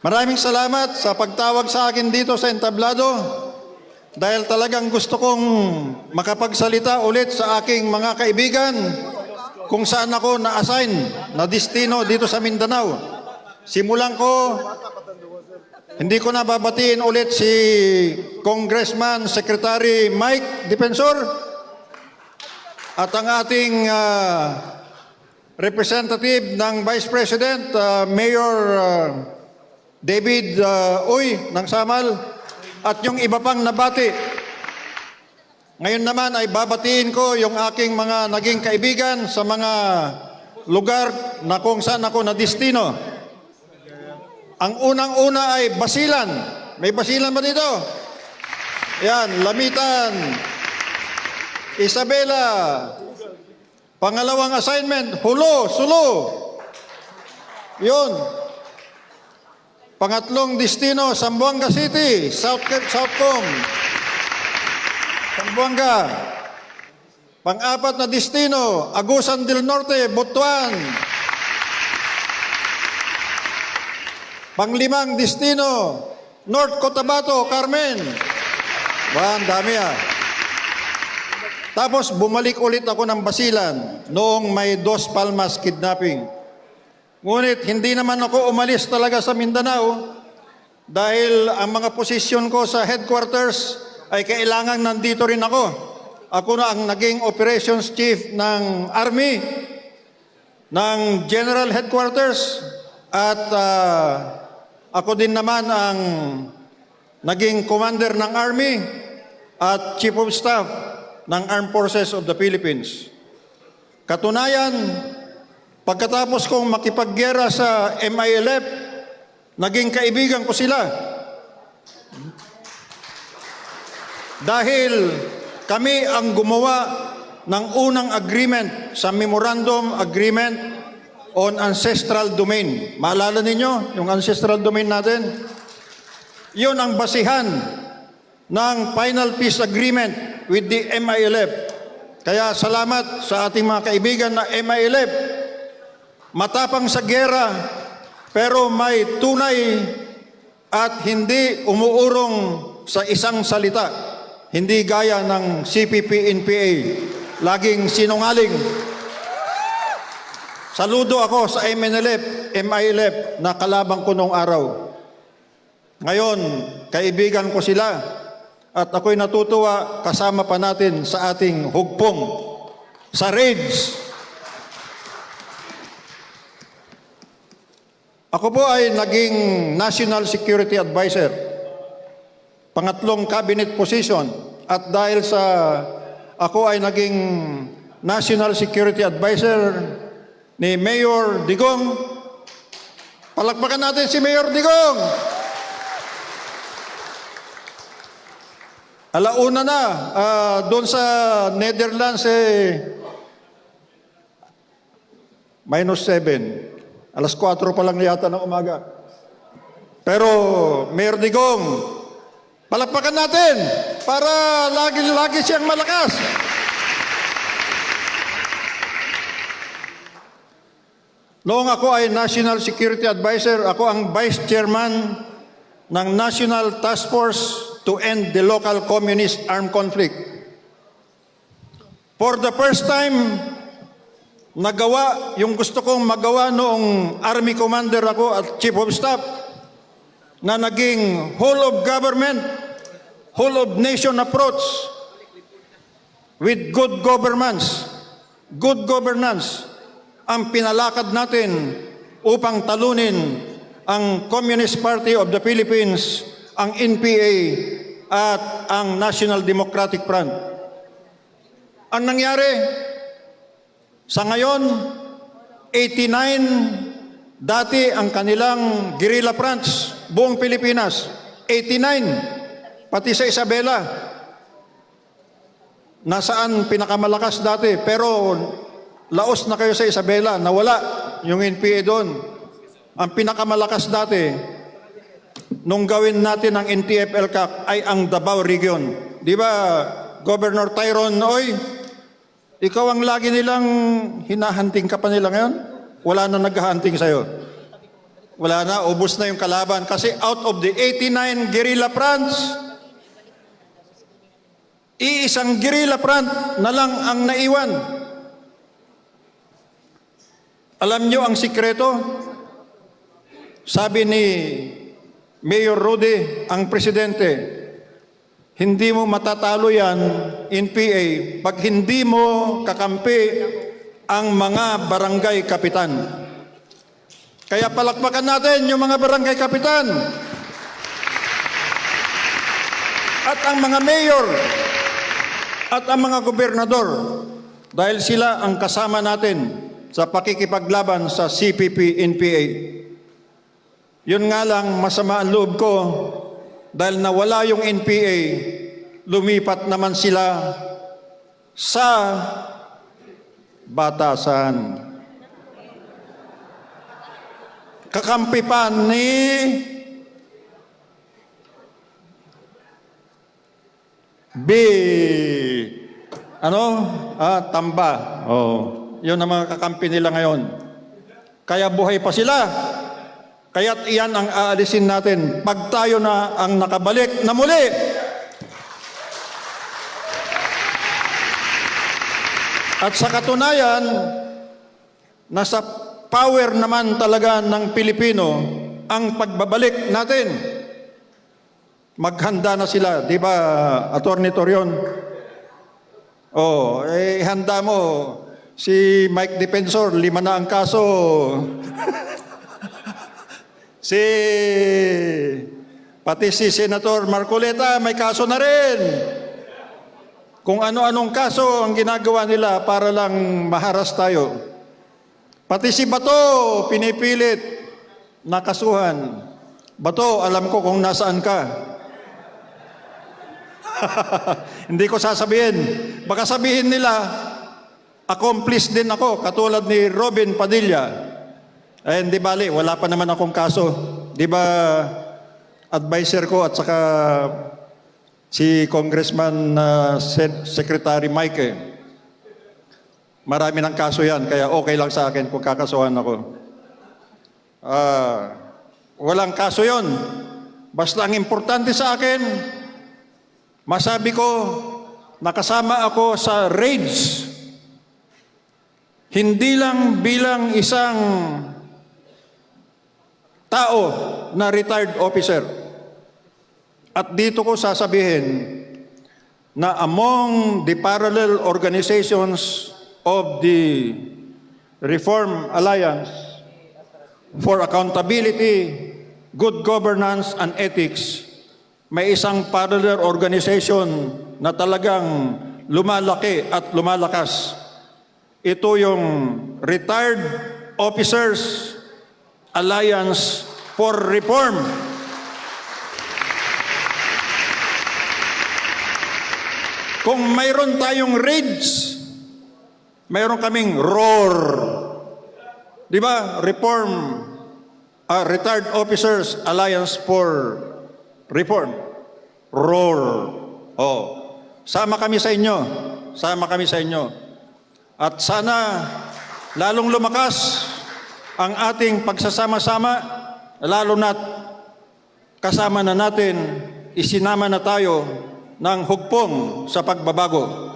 Maraming salamat sa pagtawag sa akin dito sa entablado dahil talagang gusto kong makapagsalita ulit sa aking mga kaibigan kung saan ako na-assign, na destino dito sa Mindanao. Simulan ko, hindi ko na babatiin ulit si Congressman Secretary Mike Defensor at ang ating representative ng Vice President, Mayor David Uy ng Samal at yung iba pang nabati. Ngayon naman ay babatiin ko yung aking mga naging kaibigan sa mga lugar na kung saan ako na destino. Ang unang-una ay Basilan. May Basilan ba dito? Yan, Lamitan, Isabela. Pangalawang assignment, Hulo, Sulu. Yun. Pangatlong destino, Zamboanga City, Southcom. Zamboanga. Pang-apat na destino, Agusan del Norte, Butuan. Panglimang destino, North Cotabato, Carmen. Ang dami Tapos bumalik ulit ako ng Basilan noong may Dos Palmas kidnapping. Ngunit hindi naman ako umalis talaga sa Mindanao dahil ang mga posisyon ko sa headquarters ay kailangan nandito rin ako. Ako na ang naging operations chief ng Army, ng General Headquarters at ako din naman ang naging commander ng Army at Chief of Staff ng Armed Forces of the Philippines. Katunayan, pagkatapos kong makipaggera sa MILF, naging kaibigan ko sila. Dahil kami ang gumawa ng unang agreement sa Memorandum Agreement on Ancestral Domain. Maalala ninyo yung ancestral domain natin? Yun ang basihan ng Final Peace Agreement with the MILF. Kaya salamat sa ating mga kaibigan na MILF. Matapang sa gera, pero may tunay at hindi umuurong sa isang salita. Hindi gaya ng CPP-NPA, laging sinungaling. Saludo ako sa MILF na kalabang ko noong araw. Ngayon, kaibigan ko sila at ako'y natutuwa kasama pa natin sa ating hugpong sa raids. Ako po ay naging National Security Advisor, pangatlong cabinet position, at dahil sa ako ay naging National Security Advisor ni Mayor Digong, palakpakan natin si Mayor Digong. Alauna na, doon sa Netherlands -7. Alas 4 pa lang yata ng umaga. Pero, Mayor Digong, palakpakan natin para lagi siyang malakas. Noong ako ay National Security Advisor, ako ang Vice Chairman ng National Task Force to End the Local Communist Armed Conflict. For the first time, nagawa yung gusto kong magawa noong Army Commander ako at Chief of Staff, na naging whole of government, whole of nation approach with good governance. Good governance ang pinalakad natin upang talunin ang Communist Party of the Philippines, ang NPA at ang National Democratic Front. Ang nangyari, sa ngayon, 89 dati ang kanilang guerrilla fronts, buong Pilipinas. 89, pati sa Isabela. Nasaan pinakamalakas dati, pero laos na kayo sa Isabela, nawala yung NPA doon. Ang pinakamalakas dati, nung gawin natin ang NTF-ELCAC ay ang Davao Region. Di ba, Governor Tyron Oy, ikaw ang lagi nilang hinahanting ka pa nila ngayon? Wala na naghahunting sa'yo. wala na, ubos na yung kalaban. Kasi out of the 89 guerrilla fronts, iisang guerrilla front na lang ang naiwan. Alam nyo ang sikreto? Sabi ni Mayor Rudy, ang presidente, hindi mo matatalo yan in PA pag hindi mo kakampi ang mga barangay kapitan. Kaya palakpakan natin yung mga barangay kapitan at ang mga mayor at ang mga gobernador dahil sila ang kasama natin sa pakikipaglaban sa CPP-NPA. Yun nga lang, masama ang loob ko dahil nawala yung NPA, lumipat naman sila sa batasan. Kakampi pa ni Tamba. Oh, yun ang mga kakampi nila ngayon. Kaya buhay pa sila. Kaya't iyan ang aalisin natin pag tayo na ang nakabalik na muli. At sa katunayan, nasa power naman talaga ng Pilipino ang pagbabalik natin. Maghanda na sila, di ba, Attorney Torion? Oh, handa mo. Si Mike Defensor, 5 na ang kaso. Pati si Senator Marcoleta, may kaso na rin. Kung ano-anong kaso ang ginagawa nila para lang maharas tayo. Pati si Bato, pinipilit na kasuhan. Bato, alam ko kung nasaan ka. Hindi ko sasabihin. Baka sabihin nila, accomplice din ako, katulad ni Robin Padilla. Eh, hindi bali, wala pa naman akong kaso. Di ba, advisor ko at saka si Congressman Secretary Mike, marami ng kaso yan, kaya okay lang sa akin kung kakasuhan ako. Walang kaso yon. Basta ang importante sa akin, masabi ko, nakasama ako sa raids. Hindi lang bilang isang tao na retired officer. At dito ko sasabihin na among the parallel organizations of the Reform Alliance for Accountability, Good Governance and Ethics, may isang parallel organization na talagang lumalaki at lumalakas. Ito yung Retired Officers Alliance for Reform. Kung mayroon tayong raids, mayroon kaming ROAR. Di ba? Retired Officers Alliance for Reform. ROAR. Oh. Sama kami sa inyo. Sama kami sa inyo. At sana lalong lumakas ang ating pagsasama-sama, lalo na't kasama na natin, isinama na tayo ng hugpong sa pagbabago.